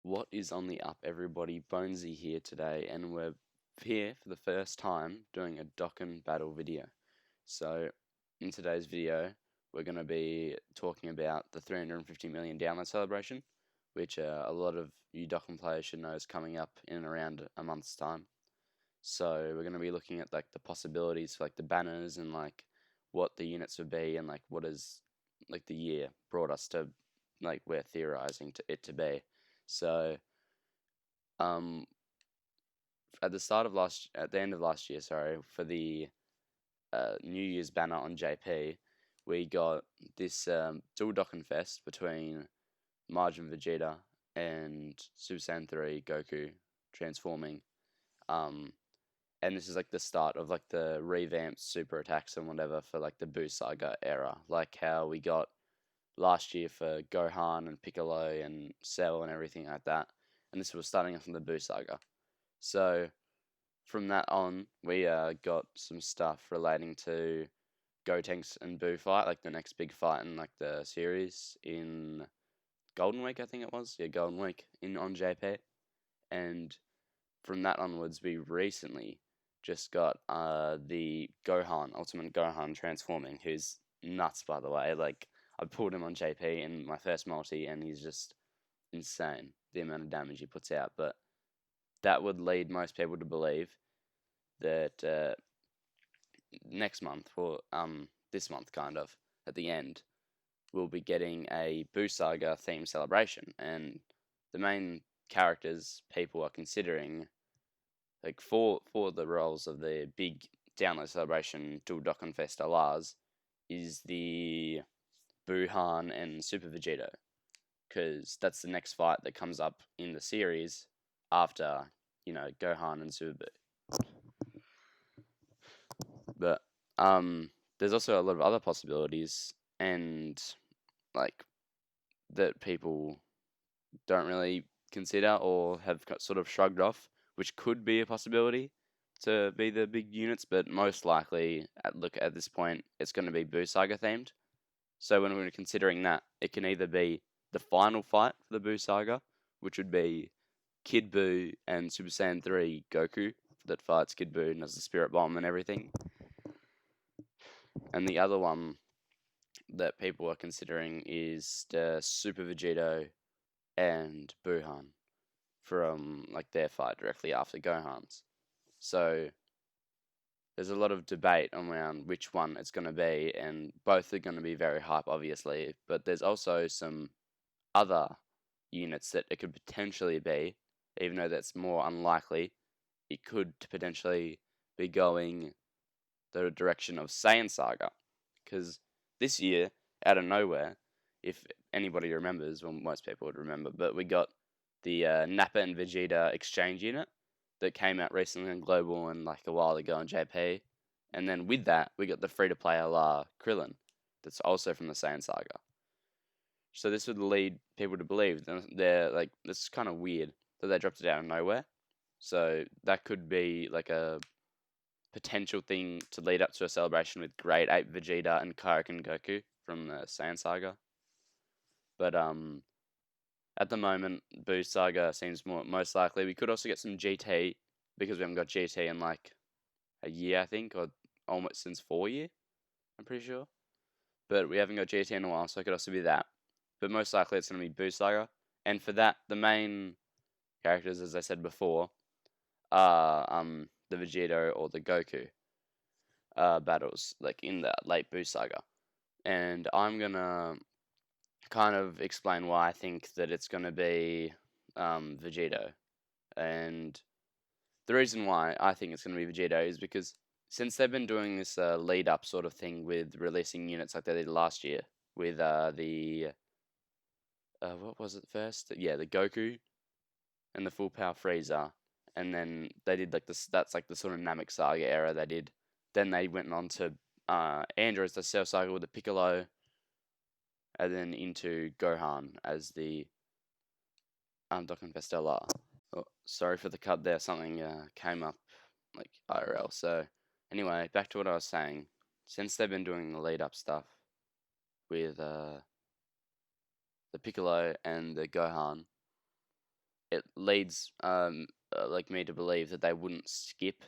What is on the up, everybody? Bonesy here today, and we're here for the first time doing a Dokkan battle video. So, in today's video, we're going to be talking about the 350 million download celebration, which a lot of you Dokkan players should know is coming up in around a month's time. So, we're going to be looking at like the possibilities for like the banners and like what the units would be and like what is like the year brought us to like we're theorizing it to be. So, um, at the end of last year, sorry, for the New Year's banner on JP, we got this dual Dokkan Fest between Majin Vegeta and Super Saiyan 3 Goku transforming. And this is like the start of like the revamped super attacks and whatever for like the Buu Saga era, like how we got last year for Gohan and Piccolo and Cell and everything like that. And this was starting off from the Buu Saga. So from that on, we got some stuff relating to Gotenks and Buu fight, like the next big fight in like the series in Golden Week, I think it was. Yeah, Golden Week in on JP. And from that onwards, we recently just got the Gohan, Ultimate Gohan transforming, who's nuts, by the way. Like, I pulled him on JP in my first multi, and he's just insane, the amount of damage he puts out. But that would lead most people to believe that next month, or this month, kind of, at the end, we'll be getting a Buu Saga themed celebration. And the main characters people are considering, like for the roles of the big download celebration dual Dokkan Fest Alars, is the Buhan and Super Vegito, because that's the next fight that comes up in the series after Gohan and Super. But there's also a lot of other possibilities, and like that people don't really consider or have sort of shrugged off, which could be a possibility to be the big units, but most likely at this point it's going to be Buu Saga themed. So when we're considering that, it can either be the final fight for the Buu Saga, which would be Kid Buu and Super Saiyan 3 Goku that fights Kid Buu and has the Spirit Bomb and everything. And the other one that people are considering is the Super Vegito and Buhan from like their fight directly after Gohan's. So there's a lot of debate around which one it's going to be, and both are going to be very hype, obviously. But there's also some other units that it could potentially be, even though that's more unlikely. It could potentially be going the direction of Saiyan Saga, because this year, out of nowhere, if anybody remembers, well, most people would remember, but we got the Nappa and Vegeta exchange unit that came out recently on Global and like a while ago on JP, and then with that, we got the free-to-play Krillin, that's also from the Saiyan Saga. So this would lead people to believe they're like, this is kind of weird that they dropped it out of nowhere. So that could be like a potential thing to lead up to a celebration with Grade 8 Vegeta and Kaioken Goku from the Saiyan Saga. But at the moment, Buu Saga seems most likely. We could also get some GT, because we haven't got GT in like a year, I think, or almost since 4 years, I'm pretty sure. But we haven't got GT in a while, so it could also be that. But most likely it's going to be Buu Saga. And for that, the main characters, as I said before, are the Vegito or the Goku battles, like in the late Buu Saga. And I'm going to kind of explain why I think that it's going to be Vegito. And the reason why I think it's going to be Vegito is because since they've been doing this lead up sort of thing with releasing units like they did last year with the what was it first? Yeah, the Goku and the Full Power Frieza, and then they did like this. That's like the sort of Namek Saga era they did. Then they went on to Androids, the Cell Saga with the Piccolo, and then into Gohan as the Dokkan Festella. Oh, sorry for the cut there. Something came up like IRL. So anyway, back to what I was saying. Since they've been doing the lead up stuff with the Piccolo and the Gohan, it leads like me to believe that they wouldn't skip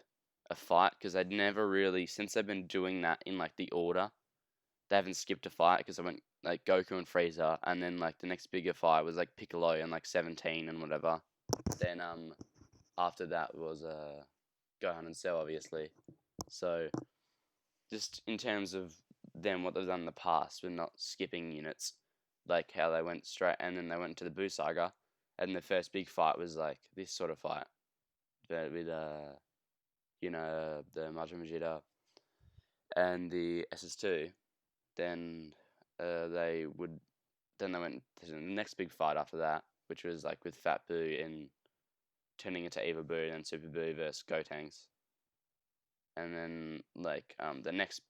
a fight because they'd never really, since they've been doing that in like the order, they haven't skipped a fight because I went like Goku and Frieza, and then like the next bigger fight was like Piccolo and like 17 and whatever. Then after that was Gohan and Cell, obviously. So just in terms of them, what they've done in the past, with not skipping units, like how they went straight and then they went to the Buu Saga, and the first big fight was like this sort of fight, but with the Majin Vegeta and the SS2. Then they would then they went to the next big fight after that, which was like with Fat Buu and turning into Eva Buu and then Super Buu versus Gotenks. And then like the next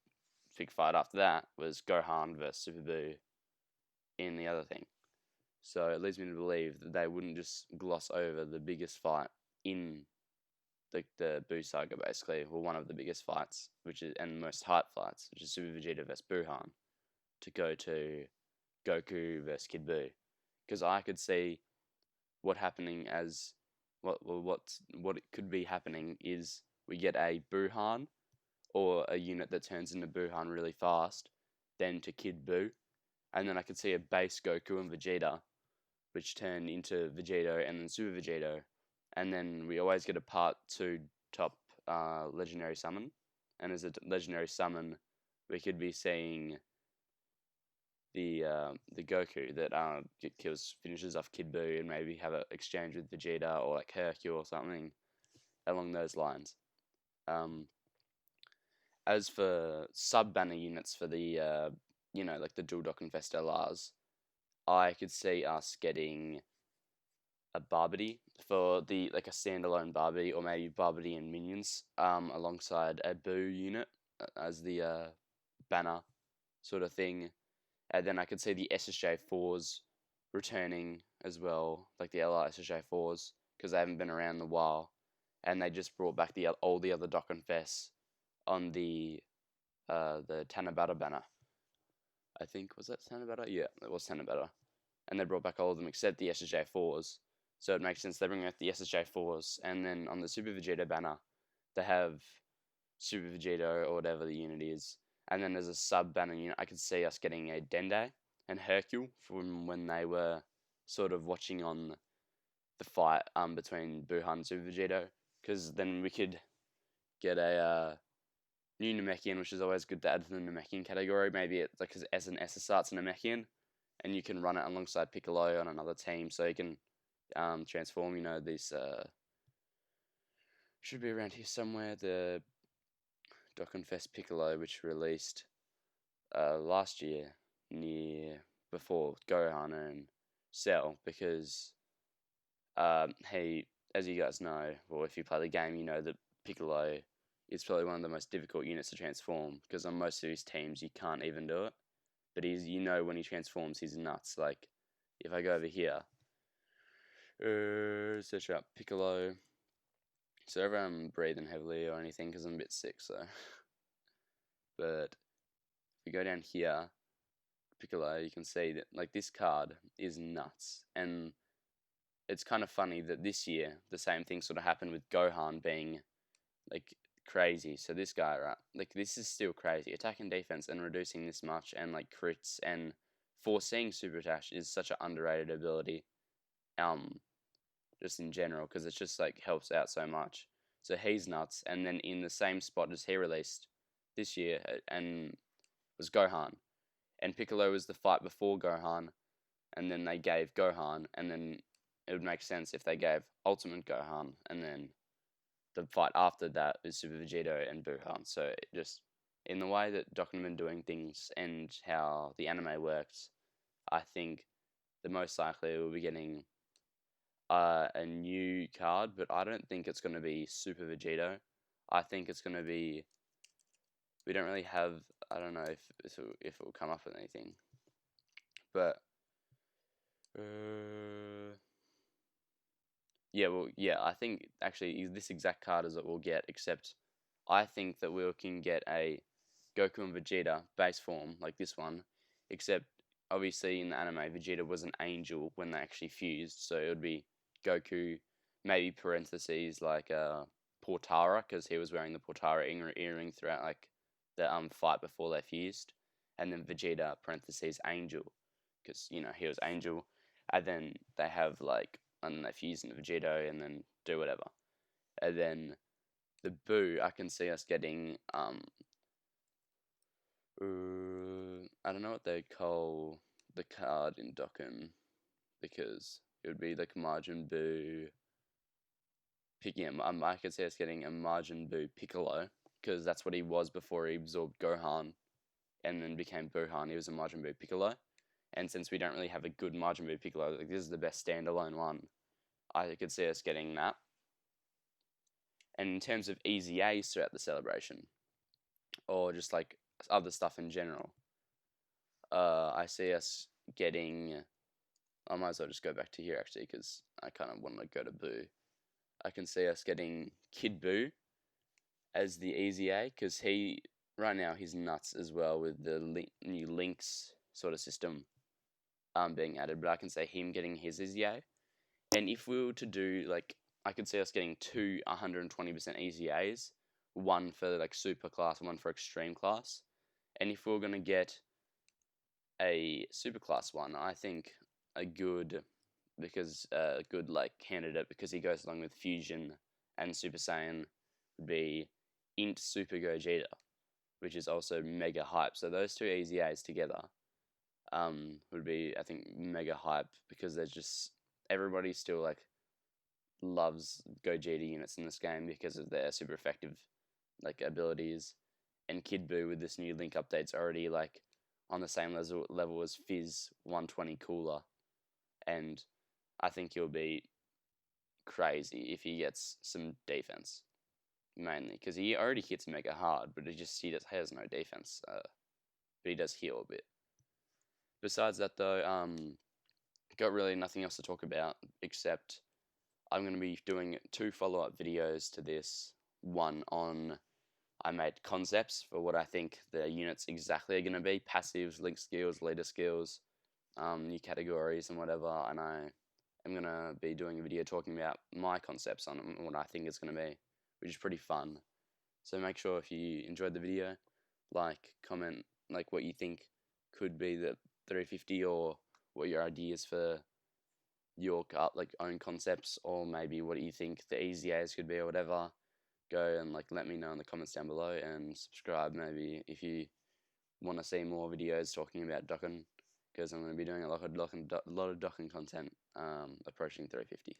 big fight after that was Gohan versus Super Buu in the other thing. So it leads me to believe that they wouldn't just gloss over the biggest fight in the Buu Saga, basically, or one of the biggest fights, which is and most hype fights, which is Super Vegeta versus Buuhan, to go to Goku versus Kid Buu, because I could see what it could be happening is we get a Buuhan or a unit that turns into Buuhan really fast, then to Kid Buu, and then I could see a base Goku and Vegeta, which turn into Vegito and then Super Vegito, and then we always get a part 2 top legendary summon, and as a legendary summon, we could be seeing the Goku that finishes off Kid Buu and maybe have an exchange with Vegeta or like Hercule or something along those lines. As for sub banner units for the like the Dual Dokkan Fest LRs, I could see us getting a Barbity for the like a standalone Barbity, or maybe Barbity and minions alongside a Buu unit as the banner sort of thing. And then I could see the SSJ4s returning as well, like the LR SSJ4s, because they haven't been around in a while, and they just brought back all the other Dokkan Fests on the Tanabata banner. I think was that Tanabata? Yeah, it was Tanabata, and they brought back all of them except the SSJ4s. So it makes sense they bring back the SSJ4s, and then on the Super Vegeta banner, they have Super Vegeta or whatever the unit is. And then as a sub banner unit, I could see us getting a Dende and Hercule from when they were sort of watching on the fight between Buuhan and Super Vegeta, because then we could get a new Namekian, which is always good to add to the Namekian category. Maybe it's like as an SSR's Namekian, and you can run it alongside Piccolo on another team, so you can transform. These should be around here somewhere. The Dokkan Fest Piccolo, which released last year, before Gohan and Cell, because he, as you guys know, or if you play the game, you know that Piccolo is probably one of the most difficult units to transform, because on most of his teams you can't even do it. But when he transforms, he's nuts. Like, if I go over here, search up Piccolo. So I'm breathing heavily or anything because I'm a bit sick, so. But if we go down here, Piccolo, you can see that like this card is nuts, and it's kind of funny that this year the same thing sort of happened with Gohan being like crazy. So this guy, right, like this is still crazy. Attack and defense and reducing this much, and like crits and foreseeing super attack is such an underrated ability. Just in general, because it's just like helps out so much. So he's nuts, and then in the same spot as he released this year, and was Gohan, and Piccolo was the fight before Gohan, and then they gave Gohan, and then it would make sense if they gave Ultimate Gohan, and then the fight after that is Super Vegito and Buuhan. So it just, in the way that Dokkan have been doing things and how the anime works, I think the most likely we'll be getting a new card, but I don't think it's going to be Super Vegito. I think it's going to be, we don't really have, I don't know if it will come up with anything, but I think actually this exact card is what we'll get, except I think that we can get a Goku and Vegeta base form like this one, except obviously in the anime Vegeta was an angel when they actually fused, so it would be Goku, maybe parentheses like Portara, because he was wearing the Portara earring throughout like the fight before they fused, and then Vegeta parentheses Angel, because he was Angel, and then they have like, and they fuse into Vegeta and then do whatever, and then the Boo, I can see us getting I don't know what they call the card in Dokkan, because it would be like Majin Buu picking him. I could see us getting a Majin Buu Piccolo, because that's what he was before he absorbed Gohan and then became Buhan. He was a Majin Buu Piccolo. And since we don't really have a good Majin Buu Piccolo, like this is the best standalone one, I could see us getting that. And in terms of easy A's throughout the celebration, or just like other stuff in general, I see us getting. I might as well just go back to here actually, because I kind of want to go to Boo. I can see us getting Kid Boo as the easy A, because right now he's nuts as well with the new links sort of system being added. But I can say him getting his easy A. And if we were to do like, I could see us getting two 120% easy A's, one for like super class and one for extreme class. And if we were gonna get a super class one, I think a good like candidate, because he goes along with Fusion and Super Saiyan, would be Int Super Gogeta, which is also mega hype. So those two easy A's together would be, I think, mega hype, because there's just everybody still like loves Gogeta units in this game because of their super effective like abilities, and Kid Buu with this new link update's already like on the same level as Fizz 120 cooler, and I think he'll be crazy if he gets some defense, mainly because he already hits mega hard, but he just has no defense. But he does heal a bit. Besides that, though, got really nothing else to talk about, except I'm going to be doing 2 follow-up videos to this. One on, I made concepts for what I think the units exactly are going to be: passives, link skills, leader skills, new categories and whatever, and I am going to be doing a video talking about my concepts on what I think it's going to be, which is pretty fun. So make sure if you enjoyed the video, like, comment, like what you think could be the 350, or what your ideas for your like own concepts, or maybe what do you think the easy A's could be, or whatever. Go and like let me know in the comments down below, and subscribe maybe if you want to see more videos talking about Dokkan, because I'm going to be doing a lot of Dokkan content approaching 350.